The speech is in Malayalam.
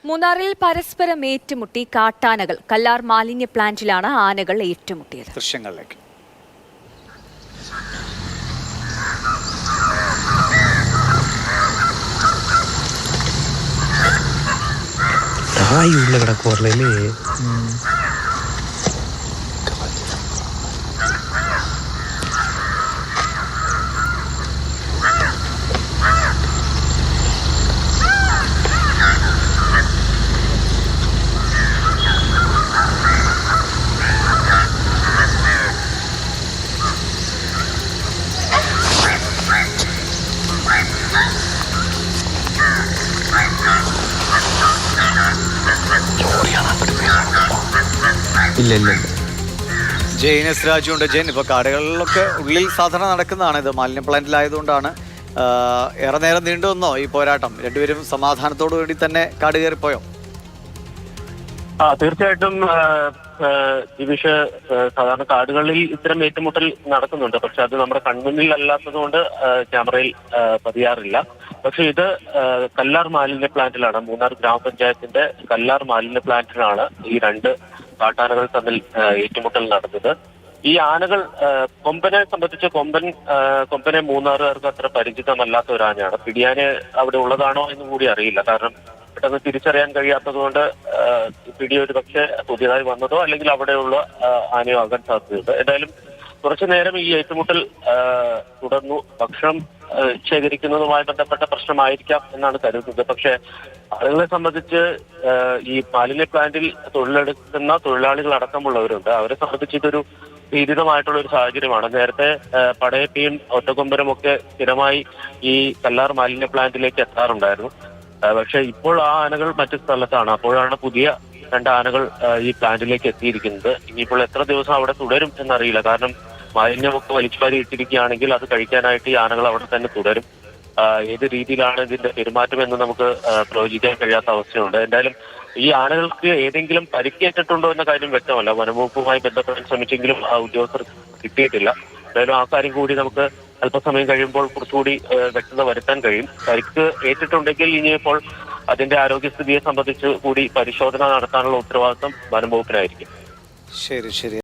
മൂന്നാറിൽ പരസ്പരം ഏറ്റുമുട്ടി കാട്ടാനകൾ. കല്ലാർ മാലിന്യ പ്ലാന്റിലാണ് ആനകൾ ഏറ്റുമുട്ടിയത്. ദൃശ്യങ്ങളിലേക്ക്. ഉള്ള കിടക്കുവല്ലേ. ഇല്ല ഇല്ല ജെയിൻ എസ് രാജുണ്ട്. ജെയിൻ, ഇപ്പോൾ കാടുകളിലൊക്കെ ഉള്ളിൽ സാധാരണ നടക്കുന്നതാണ് ഇത്. മാലിന്യ പ്ലാന്റിലായതുകൊണ്ടാണ് ഏറെ നേരം നീണ്ടു വന്നോ ഈ പോരാട്ടം? രണ്ടുപേരും സമാധാനത്തോടു കൂടി തന്നെ കാട് കയറിപ്പോയോ? തീർച്ചയായിട്ടും ദിവിഷ്, സാധാരണ കാടുകളിൽ ഇത്തരം ഏറ്റുമുട്ടൽ നടക്കുന്നുണ്ട്. പക്ഷെ അത് നമ്മുടെ കൺമുന്നിൽ അല്ലാത്തത് കൊണ്ട് ക്യാമറയിൽ പതിയാറില്ല. പക്ഷെ ഇത് കല്ലാർ മാലിന്യ പ്ലാന്റിലാണ്, മൂന്നാർ ഗ്രാമപഞ്ചായത്തിന്റെ കല്ലാർ മാലിന്യ പ്ലാന്റിലാണ് ഈ രണ്ട് കാട്ടാനകൾ തമ്മിൽ ഏറ്റുമുട്ടൽ നടന്നത്. ഈ ആനകൾ കൊമ്പനെ സംബന്ധിച്ച് കൊമ്പനെ മൂന്നാറുകാർക്ക് അത്ര പരിചിതമല്ലാത്ത ഒരു ആനയാണ്. പിടിയാന് അവിടെ ഉള്ളതാണോ എന്ന് കൂടി അറിയില്ല. കാരണം പെട്ടെന്ന് തിരിച്ചറിയാൻ കഴിയാത്തത് കൊണ്ട് പിടി ഒരു പക്ഷേ പുതിയതായി വന്നതോ അല്ലെങ്കിൽ അവിടെയുള്ള ആനയോ ആകാൻ സാധ്യതയുണ്ട്. എന്തായാലും കുറച്ചു നേരം ഈ ഏറ്റുമുട്ടൽ തുടർന്നു. ഭക്ഷണം ശേഖരിക്കുന്നതുമായി ബന്ധപ്പെട്ട പ്രശ്നമായിരിക്കാം എന്നാണ് കരുതുന്നത്. പക്ഷെ ആളുകളെ സംബന്ധിച്ച് ഈ മാലിന്യ പ്ലാന്റിൽ തൊഴിലെടുക്കുന്ന തൊഴിലാളികൾ അടക്കമുള്ളവരുണ്ട്. അവരെ സംബന്ധിച്ച് ഇതൊരു ഭീതിതമായിട്ടുള്ള ഒരു സാഹചര്യമാണ്. നേരത്തെ പടയപ്പിയും ഒറ്റക്കൊമ്പനും ഒക്കെ സ്ഥിരമായി ഈ കല്ലാർ മാലിന്യ പ്ലാന്റിലേക്ക് എത്താറുണ്ടായിരുന്നു. പക്ഷെ ഇപ്പോൾ ആ ആനകൾ മറ്റു സ്ഥലത്താണ്. അപ്പോഴാണ് പുതിയ രണ്ട് ആനകൾ ഈ പ്ലാന്റിലേക്ക് എത്തിയിരിക്കുന്നത്. ഇനിയിപ്പോൾ എത്ര ദിവസം അവിടെ തുടരും എന്നറിയില്ല. കാരണം മാലിന്യമൊക്കെ വലിച്ചുവാരി ഇട്ടിരിക്കുകയാണെങ്കിൽ അത് കഴിക്കാനായിട്ട് ഈ ആനകൾ അവിടെ തന്നെ തുടരും. ഏത് രീതിയിലാണ് ഇതിന്റെ പെരുമാറ്റം എന്ന് നമുക്ക് പ്രവചിക്കാൻ കഴിയാത്ത അവസ്ഥയുണ്ട്. എന്തായാലും ഈ ആനകൾക്ക് ഏതെങ്കിലും പരിക്കേറ്റിട്ടുണ്ടോ എന്ന കാര്യം വ്യക്തമല്ല. വനംവകുപ്പുമായി ബന്ധപ്പെടാൻ ശ്രമിച്ചെങ്കിലും ആ ഉദ്യോഗസ്ഥർ കിട്ടിയിട്ടില്ല. എന്തായാലും ആ കാര്യം കൂടി നമുക്ക് അല്പസമയം കഴിയുമ്പോൾ കുറച്ചുകൂടി വ്യക്തത വരുത്താൻ കഴിയും. പരിക്ക് ഏറ്റിട്ടുണ്ടെങ്കിൽ ഇനിയിപ്പോൾ അതിന്റെ ആരോഗ്യസ്ഥിതിയെ സംബന്ധിച്ച് കൂടി പരിശോധന നടത്താനുള്ള ഉത്തരവാദിത്വം വനംവകുപ്പിനായിരിക്കും. ശരി ശരി.